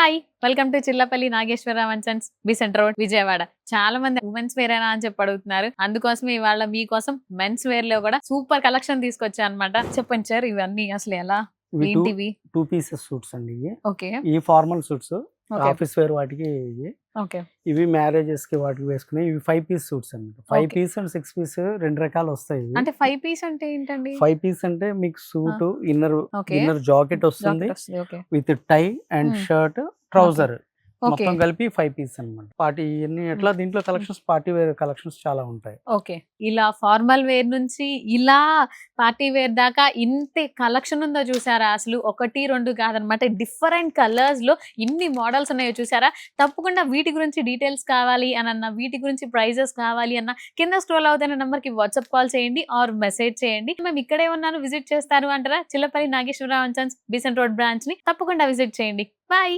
Hi welcome to Chillapalli Nageswararao and sons Besant road Vijayawada. చాలా మంది women's wear అని చెప్పి అడుగుతున్నారు. అందుకోసమే ఇవాళ మీకోసం మెన్స్ వేర్ లో కూడా సూపర్ కలెక్షన్ తీసుకొచ్చా అనమాట. చెప్పండి సార్, ఇవన్నీ అసలు ఎలా ఏంటివి? టూ పీసెస్ సూట్స్ అండి ఇవి. ఓకే, ఈ formal suits Okay. Office wear వాటికి ఇవి. ఓకే, ఇవి మ్యారేజెస్ కి వాటికి వేసుకునే ఇవి 5 పీస్ సూట్స్ అన్నమాట. 5 Okay. పీస్ అండ్ 6 పీస్ రెండు రకాలు వస్తాయి ఇవి. అంటే 5 పీస్ అంటే ఏంటండి? 5 పీస్ అంటే మీకు సూట్ ఇన్నర్ Okay. జాకెట్ వస్తుంది Jacket వస్తుంది, okay with tie and Hmm. Shirt trouser okay మొత్తం కలిపి 5 పీస్ అన్నమాట. పార్టీ ఇవన్నీ ఎట్లా దీంట్లో కలెక్షన్స్ పార్టీ వేర్ కలెక్షన్స్ చాలా ఉంటాయి. ఓకే. ఇలా ఫార్మల్ వేర్ నుంచి ఇలా పార్టీ వేర్ దాకా ఇంత కలెక్షన్ ఉందో చూసారా? అసలు 1, 2 కాదనమాట. డిఫరెంట్ కలర్స్ లో ఇన్ని మోడల్స్ ఉన్నాయో చూసారా? తప్పకుండా వీటి గురించి డీటెయిల్స్ కావాలి అని వీటి గురించి ప్రైజెస్ కావాలి అన్న కింద స్క్రోల్ అవుతున్న నంబర్ కి వాట్సాప్ కాల్ చేయండి ఆర్ మెసేజ్ చేయండి. మేము ఇక్కడే ఉన్నాను, విజిట్ చేస్తారు అంటారా? Chillapalli Nageswararao and sons Besant road branch ని తప్పకుండా విజిట్ చేయండి. బాయ్.